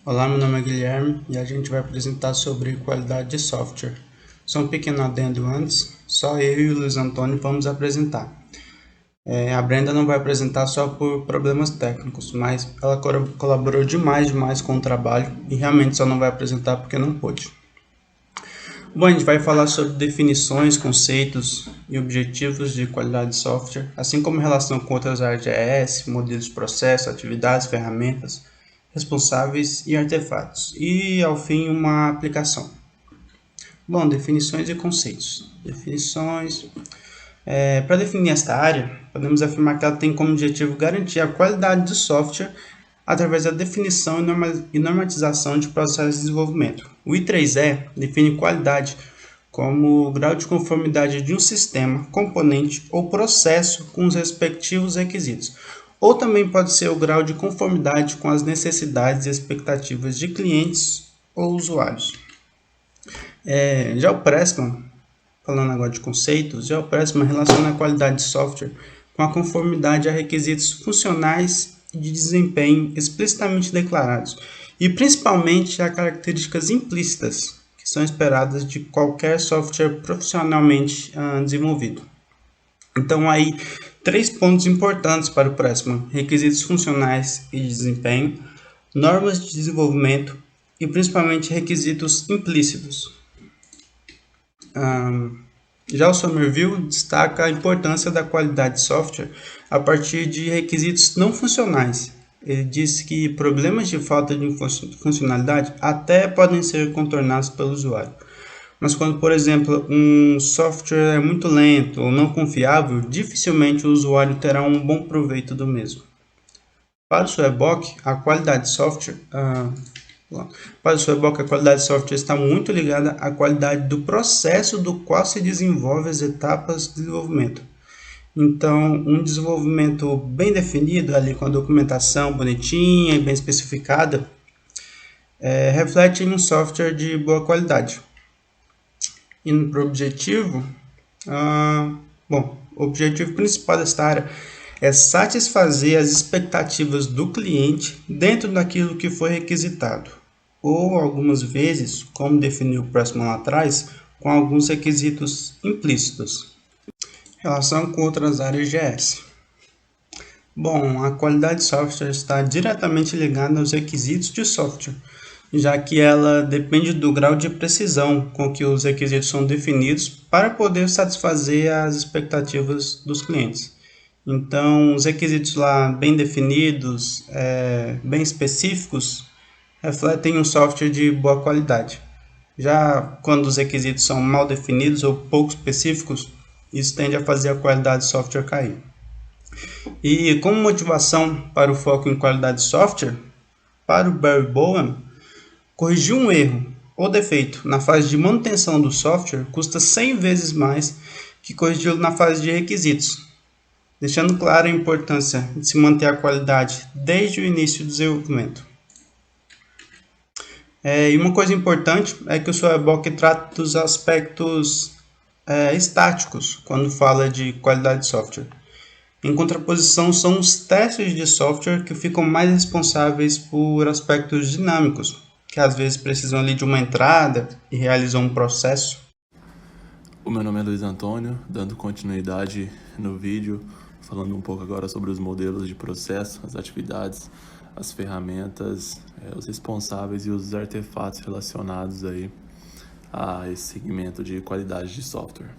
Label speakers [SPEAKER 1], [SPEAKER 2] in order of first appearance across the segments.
[SPEAKER 1] Olá, meu nome é Guilherme e a gente vai apresentar sobre qualidade de software. Só um pequeno adendo antes, só eu e o Luiz Antônio vamos apresentar. A Brenda não vai apresentar só por problemas técnicos, mas ela colaborou demais com o trabalho e realmente só não vai apresentar porque não pôde. Bom, a gente vai falar sobre definições, conceitos e objetivos de qualidade de software, assim como relação com outras áreas de ES, modelos de processo, atividades, ferramentas, responsáveis e artefatos. E, ao fim, uma aplicação. Bom, definições e conceitos. Definições. Para definir esta área, podemos afirmar que ela tem como objetivo garantir a qualidade do software através da definição e normatização de processos de desenvolvimento. O I3E define qualidade como o grau de conformidade de um sistema, componente ou processo com os respectivos requisitos, ou também pode ser o grau de conformidade com as necessidades e expectativas de clientes ou usuários. Já o Pressman, falando agora de conceitos, já o Pressman relaciona a qualidade de software com a conformidade a requisitos funcionais e de desempenho explicitamente declarados, e principalmente a características implícitas que são esperadas de qualquer software profissionalmente desenvolvido. Então, aí, três pontos importantes para o Pressman: requisitos funcionais e de desempenho, normas de desenvolvimento e principalmente requisitos implícitos. Já o Somerville destaca a importância da qualidade de software a partir de requisitos não funcionais. Ele diz que problemas de falta de funcionalidade até podem ser contornados pelo usuário, mas quando, por exemplo, um software é muito lento ou não confiável, dificilmente o usuário terá um bom proveito do mesmo. Para o Swedbock, a qualidade de software está muito ligada à qualidade do processo do qual se desenvolve as etapas de desenvolvimento. Então, um desenvolvimento bem definido, ali com a documentação bonitinha e bem especificada, reflete em um software de boa qualidade. Indo para o objetivo, o objetivo principal desta área é satisfazer as expectativas do cliente dentro daquilo que foi requisitado, ou algumas vezes, como definiu o Pressman lá atrás, com alguns requisitos implícitos. Relação com outras áreas de ES. Bom, a qualidade de software está diretamente ligada aos requisitos de software, já que ela depende do grau de precisão com que os requisitos são definidos para poder satisfazer as expectativas dos clientes. Então, os requisitos lá bem definidos, bem específicos, refletem um software de boa qualidade. Já quando os requisitos são mal definidos ou pouco específicos, isso tende a fazer a qualidade do software cair. E como motivação para o foco em qualidade de software, para o Barry Bowen, corrigir um erro ou defeito na fase de manutenção do software custa 100 vezes mais que corrigi-lo na fase de requisitos, deixando clara a importância de se manter a qualidade desde o início do desenvolvimento. E uma coisa importante é que o Swedbock trata dos aspectos estáticos quando fala de qualidade de software. Em contraposição, são os testes de software que ficam mais responsáveis por aspectos dinâmicos, que às vezes precisam ali de uma entrada e realizam um processo.
[SPEAKER 2] O meu nome é Luiz Antônio, dando continuidade no vídeo, falando um pouco agora sobre os modelos de processo, as atividades, as ferramentas, os responsáveis e os artefatos relacionados aí a esse segmento de qualidade de software.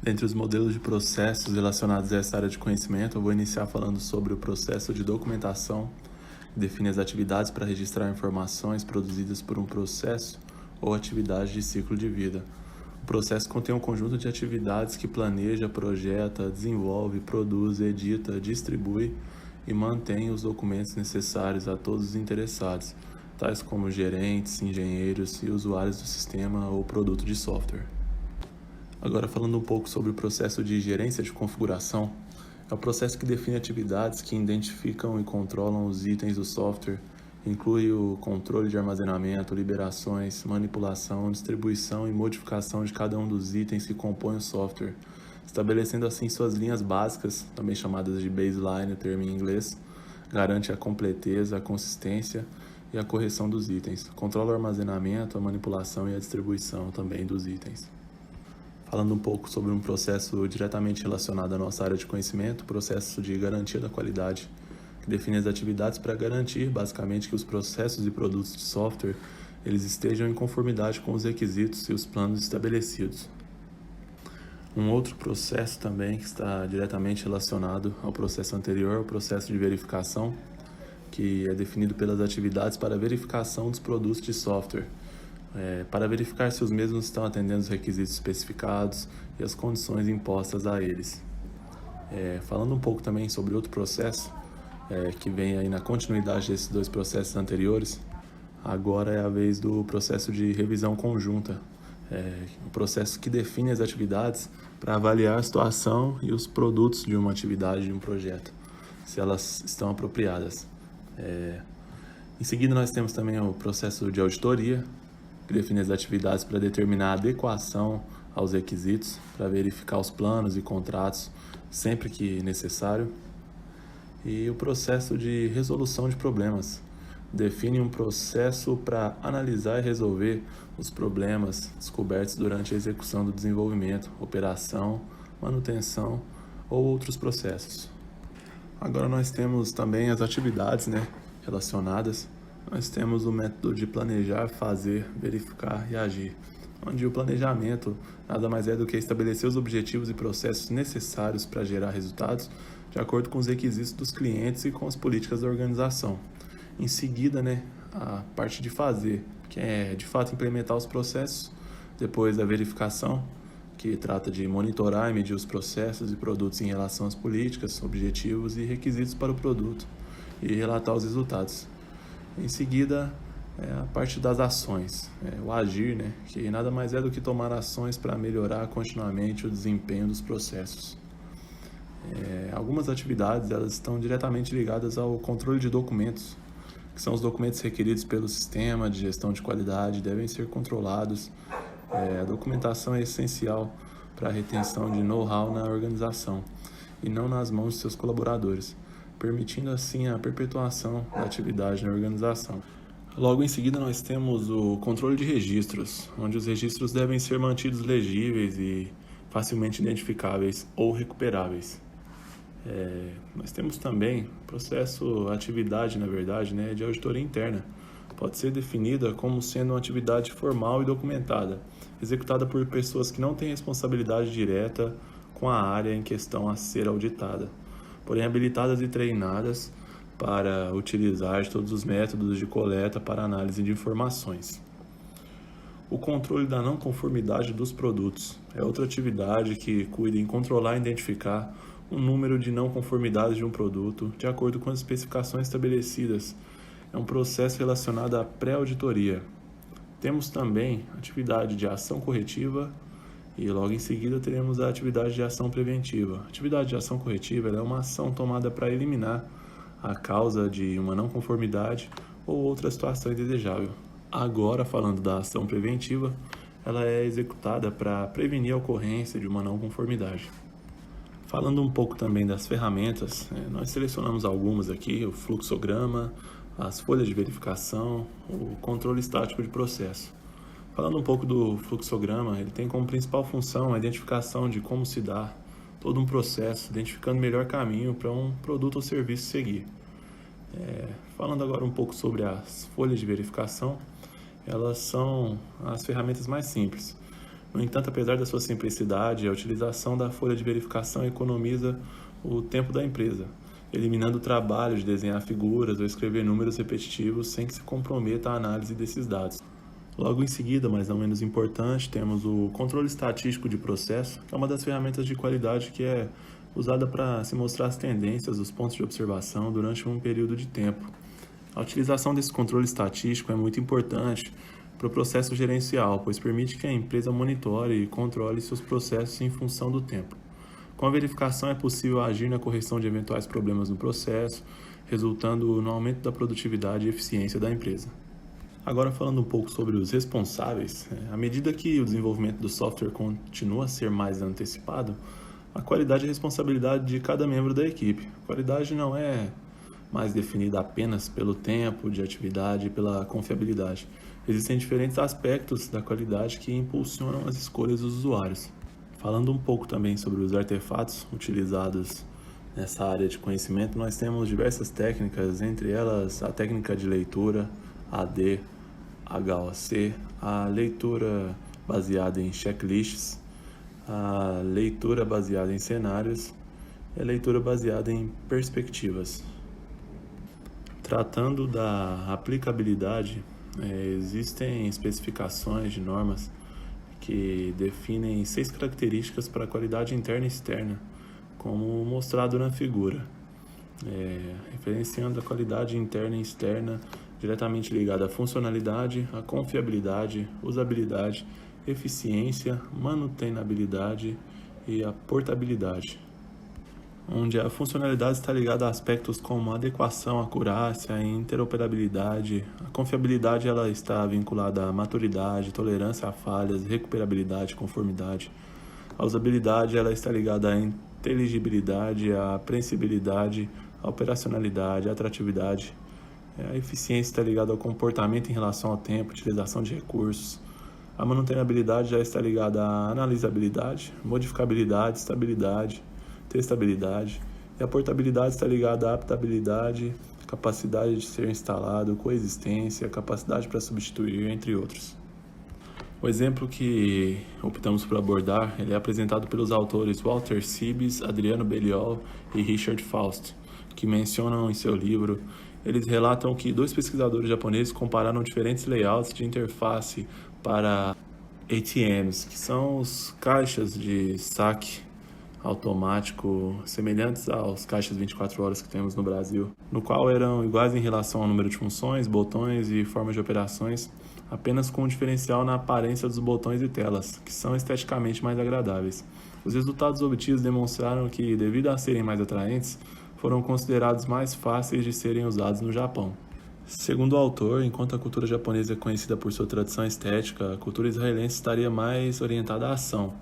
[SPEAKER 2] Dentre os modelos de processos relacionados a essa área de conhecimento, eu vou iniciar falando sobre o processo de documentação, que define as atividades para registrar informações produzidas por um processo ou atividade de ciclo de vida. O processo contém um conjunto de atividades que planeja, projeta, desenvolve, produz, edita, distribui e mantém os documentos necessários a todos os interessados, tais como gerentes, engenheiros e usuários do sistema ou produto de software. Agora, falando um pouco sobre o processo de gerência de configuração, é o processo que define atividades que identificam e controlam os itens do software, inclui o controle de armazenamento, liberações, manipulação, distribuição e modificação de cada um dos itens que compõem o software, estabelecendo assim suas linhas básicas, também chamadas de baseline, o termo em inglês, garante a completeza, a consistência e a correção dos itens. Controla o armazenamento, a manipulação e a distribuição também dos itens. Falando um pouco sobre um processo diretamente relacionado à nossa área de conhecimento, o processo de garantia da qualidade, que define as atividades para garantir, basicamente, que os processos e produtos de software eles estejam em conformidade com os requisitos e os planos estabelecidos. Um outro processo também que está diretamente relacionado ao processo anterior é o processo de verificação, que é definido pelas atividades para verificação dos produtos de software, para verificar se os mesmos estão atendendo os requisitos especificados e as condições impostas a eles. Falando um pouco também sobre outro processo, que vem aí na continuidade desses dois processos anteriores, agora é a vez do processo de revisão conjunta, o processo que define as atividades para avaliar a situação e os produtos de uma atividade, de um projeto, se elas estão apropriadas. Em seguida, nós temos também o processo de auditoria, que define as atividades para determinar a adequação aos requisitos, para verificar os planos e contratos sempre que necessário. E o processo de resolução de problemas define um processo para analisar e resolver os problemas descobertos durante a execução do desenvolvimento, operação, manutenção ou outros processos. Agora nós temos também as atividades, relacionadas. Nós temos o método de planejar, fazer, verificar e agir, onde o planejamento nada mais é do que estabelecer os objetivos e processos necessários para gerar resultados de acordo com os requisitos dos clientes e com as políticas da organização. Em seguida, a parte de fazer, que é de fato implementar os processos. Depois a verificação, que trata de monitorar e medir os processos e produtos em relação às políticas, objetivos e requisitos para o produto e relatar os resultados. Em seguida, a parte das ações, o agir, que nada mais é do que tomar ações para melhorar continuamente o desempenho dos processos. Algumas atividades elas estão diretamente ligadas ao controle de documentos, que são os documentos requeridos pelo sistema de gestão de qualidade, devem ser controlados. A documentação é essencial para a retenção de know-how na organização e não nas mãos de seus colaboradores, permitindo assim a perpetuação da atividade na organização. Logo em seguida nós temos o controle de registros, onde os registros devem ser mantidos legíveis e facilmente identificáveis ou recuperáveis. Nós temos também o processo, atividade de auditoria interna. Pode ser definida como sendo uma atividade formal e documentada, executada por pessoas que não têm responsabilidade direta com a área em questão a ser auditada, porém habilitadas e treinadas para utilizar todos os métodos de coleta para análise de informações. O controle da não conformidade dos produtos é outra atividade que cuida em controlar e identificar o número de não conformidades de um produto de acordo com as especificações estabelecidas. É um processo relacionado à pré-auditoria. Temos também a atividade de ação corretiva e logo em seguida teremos a atividade de ação preventiva. A atividade de ação corretiva é uma ação tomada para eliminar a causa de uma não conformidade ou outra situação indesejável. Agora, falando da ação preventiva, ela é executada para prevenir a ocorrência de uma não conformidade. Falando um pouco também das ferramentas, nós selecionamos algumas aqui: o fluxograma, as folhas de verificação, o controle estático de processo. Falando um pouco do fluxograma, ele tem como principal função a identificação de como se dá todo um processo, identificando o melhor caminho para um produto ou serviço seguir. Falando agora um pouco sobre as folhas de verificação, elas são as ferramentas mais simples. No entanto, apesar da sua simplicidade, a utilização da folha de verificação economiza o tempo da empresa, eliminando o trabalho de desenhar figuras ou escrever números repetitivos sem que se comprometa a análise desses dados. Logo em seguida, mas não menos importante, temos o controle estatístico de processo, que é uma das ferramentas de qualidade que é usada para se mostrar as tendências dos pontos de observação durante um período de tempo. A utilização desse controle estatístico é muito importante para o processo gerencial, pois permite que a empresa monitore e controle seus processos em função do tempo. Com a verificação é possível agir na correção de eventuais problemas no processo, resultando no aumento da produtividade e eficiência da empresa. Agora, falando um pouco sobre os responsáveis, à medida que o desenvolvimento do software continua a ser mais antecipado, a qualidade é responsabilidade de cada membro da equipe. A qualidade não é mais definida apenas pelo tempo de atividade e pela confiabilidade. Existem diferentes aspectos da qualidade que impulsionam as escolhas dos usuários. Falando um pouco também sobre os artefatos utilizados nessa área de conhecimento, nós temos diversas técnicas, entre elas a técnica de leitura, AD, HOC, a leitura baseada em checklists, a leitura baseada em cenários e a leitura baseada em perspectivas. Tratando da aplicabilidade, existem especificações de normas que definem 6 características para a qualidade interna e externa, como mostrado na figura, referenciando a qualidade interna e externa diretamente ligada à funcionalidade, à confiabilidade, usabilidade, eficiência, manutenabilidade e à portabilidade, onde a funcionalidade está ligada a aspectos como adequação, acurácia e interoperabilidade. A confiabilidade ela está vinculada à maturidade, tolerância a falhas, recuperabilidade, conformidade. A usabilidade ela está ligada à inteligibilidade, à apreensabilidade, à operacionalidade, à atratividade. A eficiência está ligada ao comportamento em relação ao tempo, utilização de recursos. A manutenabilidade já está ligada à analisabilidade, modificabilidade, estabilidade, testabilidade, e a portabilidade está ligada à adaptabilidade, capacidade de ser instalado, coexistência, capacidade para substituir, entre outros. O exemplo que optamos por abordar ele é apresentado pelos autores Walter Sibes, Adriano Belliol e Richard Faust, que mencionam em seu livro. Eles relatam que 2 pesquisadores japoneses compararam diferentes layouts de interface para ATMs, que são os caixas de saque automático semelhantes aos caixas 24 horas que temos no Brasil, no qual eram iguais em relação ao número de funções, botões e formas de operações, apenas com um diferencial na aparência dos botões e telas, que são esteticamente mais agradáveis. Os resultados obtidos demonstraram que, devido a serem mais atraentes, foram considerados mais fáceis de serem usados no Japão. Segundo o autor, enquanto a cultura japonesa é conhecida por sua tradição estética, a cultura israelense estaria mais orientada à ação.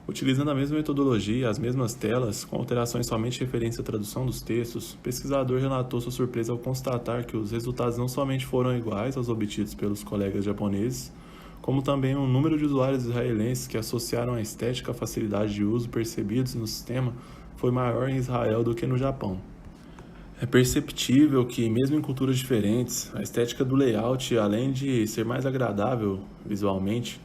[SPEAKER 2] Utilizando a mesma metodologia, as mesmas telas, com alterações somente referentes à tradução dos textos, o pesquisador relatou sua surpresa ao constatar que os resultados não somente foram iguais aos obtidos pelos colegas japoneses, como também o número de usuários israelenses que associaram a estética à facilidade de uso percebidos no sistema foi maior em Israel do que no Japão. É perceptível que, mesmo em culturas diferentes, a estética do layout, além de ser mais agradável visualmente,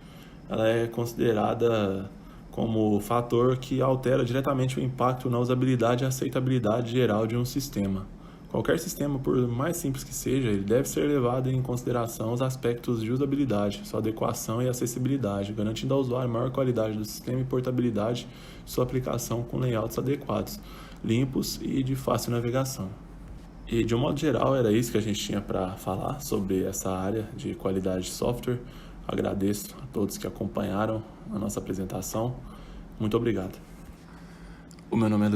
[SPEAKER 2] ela é considerada como fator que altera diretamente o impacto na usabilidade e aceitabilidade geral de um sistema. Qualquer sistema, por mais simples que seja, ele deve ser levado em consideração os aspectos de usabilidade, sua adequação e acessibilidade, garantindo ao usuário maior qualidade do sistema e portabilidade de sua aplicação com layouts adequados, limpos e de fácil navegação. E, de um modo geral, era isso que a gente tinha para falar sobre essa área de qualidade de software. Agradeço a todos que acompanharam a nossa apresentação. Muito obrigado. O meu nome é Luiz